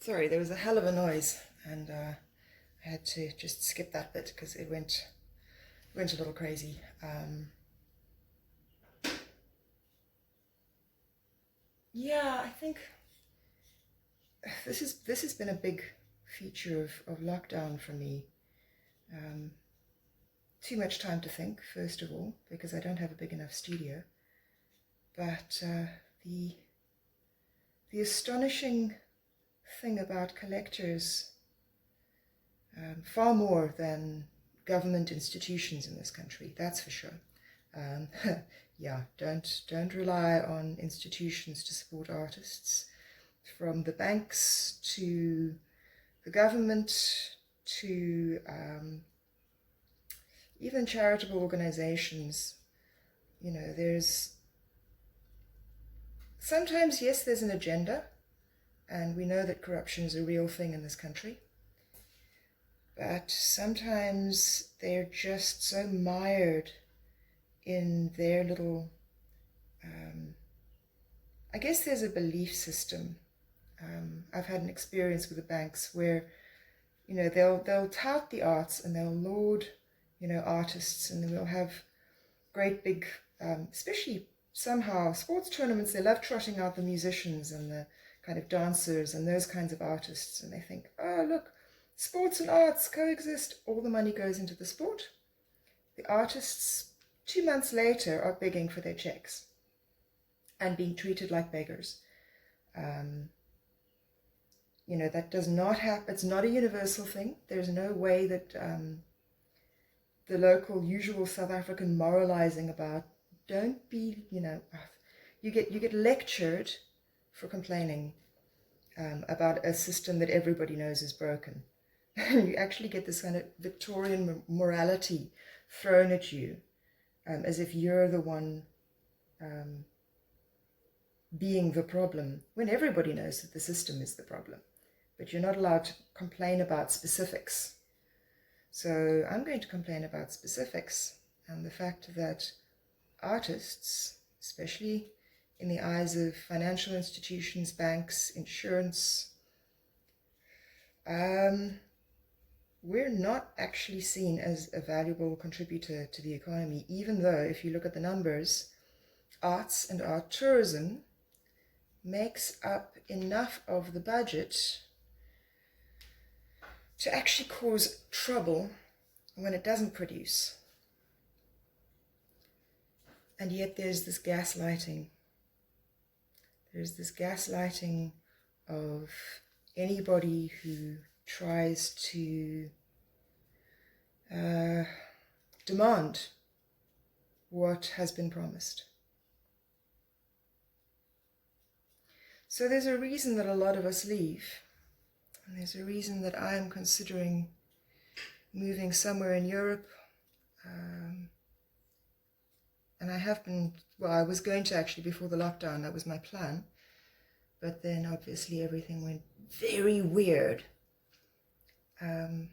Sorry, there was a hell of a noise, and I had to just skip that bit because it went a little crazy. Yeah, I think this has been a big feature of lockdown for me. Um, Too much time to think, first of all, because I don't have a big enough studio. But the the astonishing thing about collectors, far more than government institutions in this country, that's for sure. Um, yeah, don't rely on institutions to support artists, from the banks to the government to even charitable organizations. There's sometimes, yes, there's an agenda, and we know that corruption is a real thing in this country. But sometimes they're just so mired in their little, I guess there's a belief system. I've had an experience with the banks where, they'll tout the arts and they'll laud, artists, and then we'll have great big, especially somehow sports tournaments. They love trotting out the musicians and the kind of dancers and those kinds of artists, and they think, oh look, sports and arts coexist. All the money goes into the sport. The artists 2 months later are begging for their checks and being treated like beggars. That does not happen. It's not a universal thing. There's no way that the local usual South African moralizing about don't be, you get lectured for complaining about a system that everybody knows is broken. You actually get this kind of Victorian morality thrown at you, as if you're the one being the problem, when everybody knows that the system is the problem. But you're not allowed to complain about specifics. So I'm going to complain about specifics and the fact that artists, especially in the eyes of financial institutions, banks, insurance, we're not actually seen as a valuable contributor to the economy, even though if you look at the numbers, arts and art tourism makes up enough of the budget to actually cause trouble when it doesn't produce. And yet there's this gaslighting. There's this gaslighting of anybody who tries to demand what has been promised. So there's a reason that a lot of us leave. And there's a reason that I am considering moving somewhere in Europe. And I have been, well, I was going to actually before the lockdown, that was my plan. But then obviously everything went very weird. And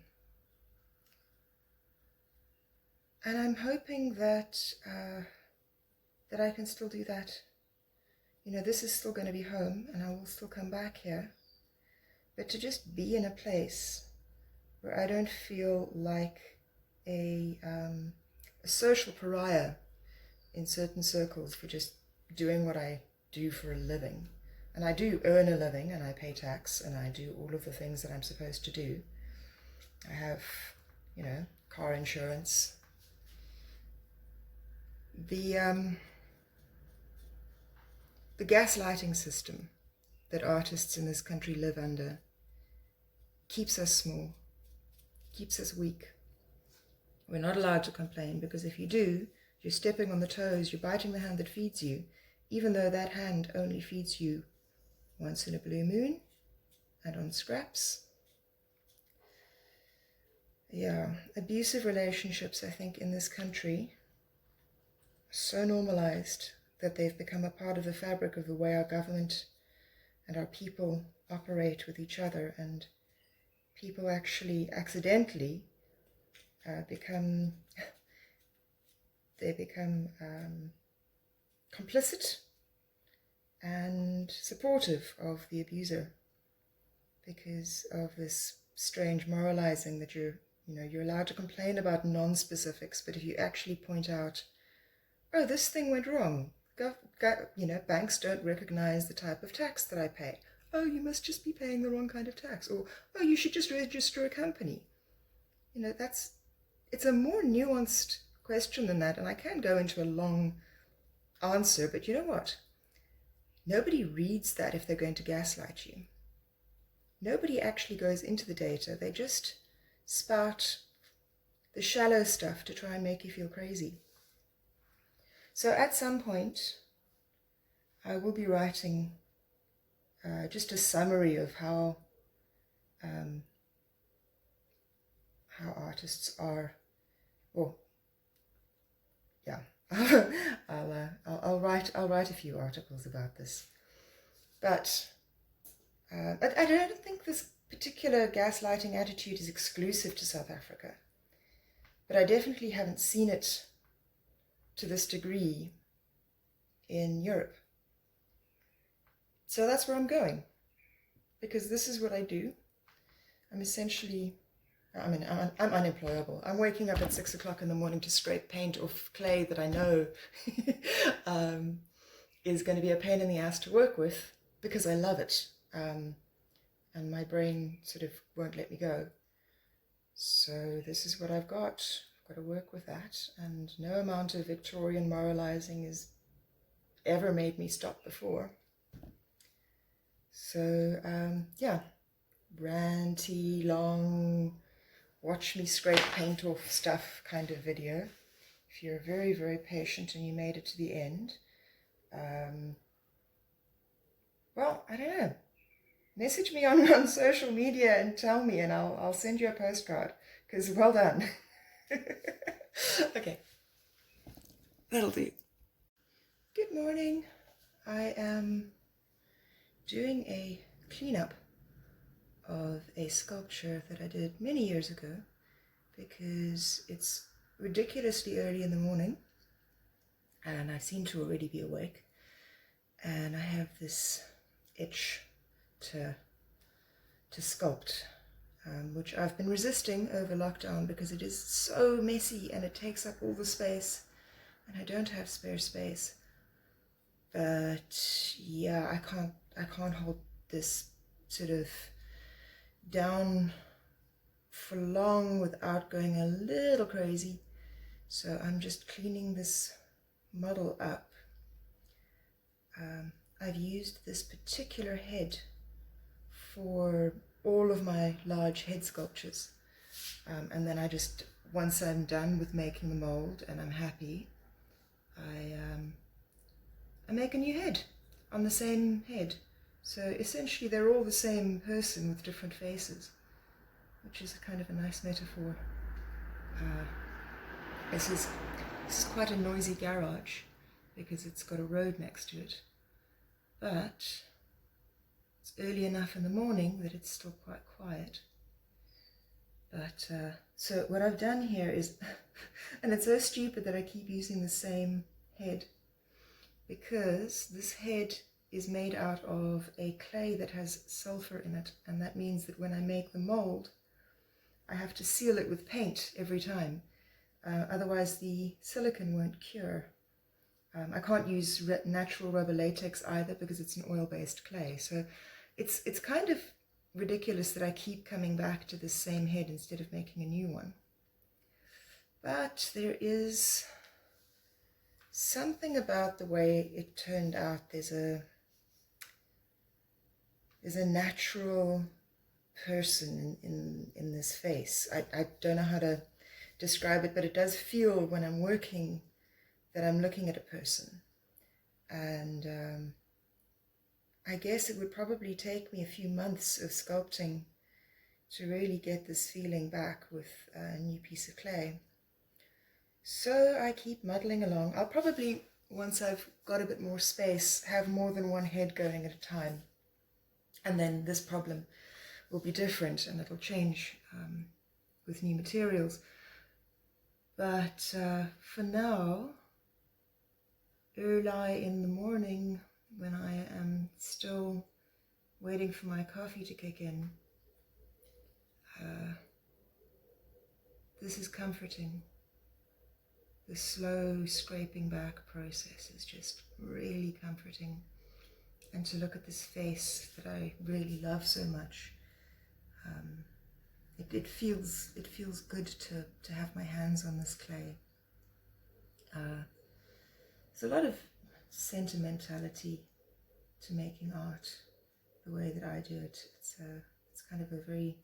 I'm hoping that that I can still do that. This is still going to be home, and I will still come back here. But to just be in a place where I don't feel like a social pariah in certain circles for just doing what I do for a living. And I do earn a living, and I pay tax, and I do all of the things that I'm supposed to do. I have, car insurance. The gaslighting system that artists in this country live under keeps us small, keeps us weak. We're not allowed to complain, because if you do, you're stepping on the toes, you're biting the hand that feeds you, even though that hand only feeds you once in a blue moon and on scraps. Yeah, abusive relationships, I think, in this country are so normalized that they've become a part of the fabric of the way our government and our people operate with each other, and people actually accidentally become complicit and supportive of the abuser, because of this strange moralizing that you're allowed to complain about non-specifics, but if you actually point out, oh, this thing went wrong, banks don't recognize the type of tax that I pay. Oh, you must just be paying the wrong kind of tax. Or, oh, you should just register a company. It's a more nuanced question than that, and I can go into a long answer, but you know what? Nobody reads that if they're going to gaslight you. Nobody actually goes into the data. They just spout the shallow stuff to try and make you feel crazy. So at some point, I will be writing just a summary of how artists are. Well, yeah, I'll write a few articles about this, but I don't think this particular gaslighting attitude is exclusive to South Africa, but I definitely haven't seen it to this degree in Europe. So that's where I'm going, because this is what I do. I'm unemployable. I'm waking up at 6 o'clock in the morning to scrape paint off clay that I know is going to be a pain in the ass to work with, because I love it. And my brain sort of won't let me go. So this is what I've got. I've got to work with that, and no amount of Victorian moralizing has ever made me stop before. So yeah, ranty, long, watch me scrape paint off stuff kind of video. If you're very, very patient and you made it to the end, well, I don't know. Message me on social media and tell me, and I'll send you a postcard, because well done. Okay, that'll do. Good morning. I am doing a cleanup of a sculpture that I did many years ago, because it's ridiculously early in the morning and I seem to already be awake, and I have this itch to sculpt, which I've been resisting over lockdown because it is so messy and it takes up all the space and I don't have spare space. But yeah, I can't hold this sort of down for long without going a little crazy. So I'm just cleaning this model up. I've used this particular head for all of my large head sculptures, and then once I'm done with making the mold and I'm happy, I make a new head on the same head. So essentially they're all the same person with different faces, which is kind of a nice metaphor. This is quite a noisy garage because it's got a road next to it, but it's early enough in the morning that it's still quite quiet. But so what I've done here is, and it's so stupid that I keep using the same head, because this head is made out of a clay that has sulfur in it, and that means that when I make the mold, I have to seal it with paint every time. Otherwise the silicone won't cure. I can't use natural rubber latex either because it's an oil-based clay. So it's kind of ridiculous that I keep coming back to the same head instead of making a new one. But there is something about the way it turned out. There's a natural person in this face. I don't know how to describe it, but it does feel when I'm working that I'm looking at a person. And I guess it would probably take me a few months of sculpting to really get this feeling back with a new piece of clay. So I keep muddling along. I'll probably, once I've got a bit more space, have more than one head going at a time. And then this problem will be different and it'll change with new materials. But for now, early in the morning, when I am still waiting for my coffee to kick in. This is comforting. The slow scraping back process is just really comforting. And to look at this face that I really love so much, it feels good to have my hands on this clay. There's a lot of sentimentality to making art the way that I do it. It's kind of a very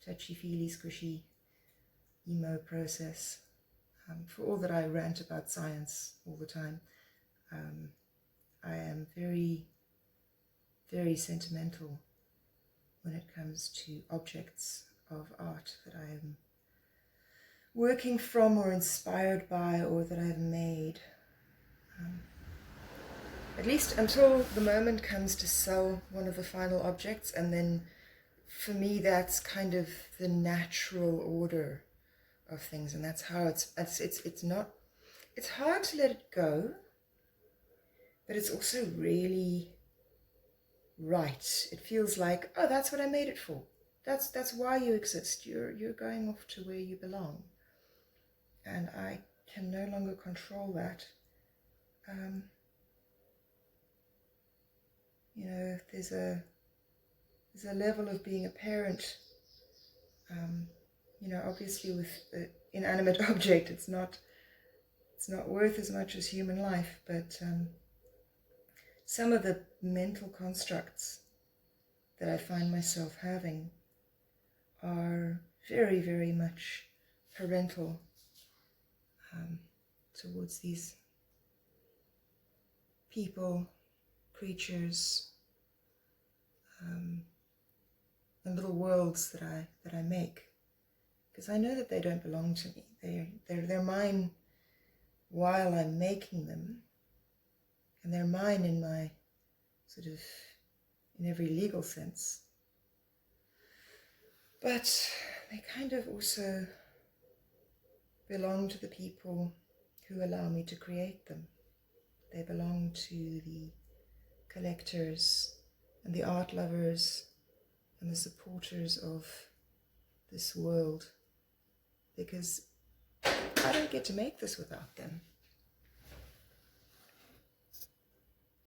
touchy-feely, squishy, emo process. For all that I rant about science all the time, I am very, very sentimental when it comes to objects of art that I am working from or inspired by or that I've made. At least until the moment comes to sell one of the final objects, and then for me that's kind of the natural order of things, and that's how it's not, it's hard to let it go, but it's also really right. It feels like, oh, that's what I made it for. That's why you exist. You're going off to where you belong, and I can no longer control that. You know, there's a level of being a parent. You know, obviously with an inanimate object, it's not worth as much as human life, but some of the mental constructs that I find myself having are very, very much parental towards these people, creatures, and little worlds that I make, because I know that they don't belong to me. They're mine while I'm making them, and they're mine in my sort of, in every legal sense, but they kind of also belong to the people who allow me to create them. They belong to the collectors and the art lovers and the supporters of this world, because I don't get to make this without them.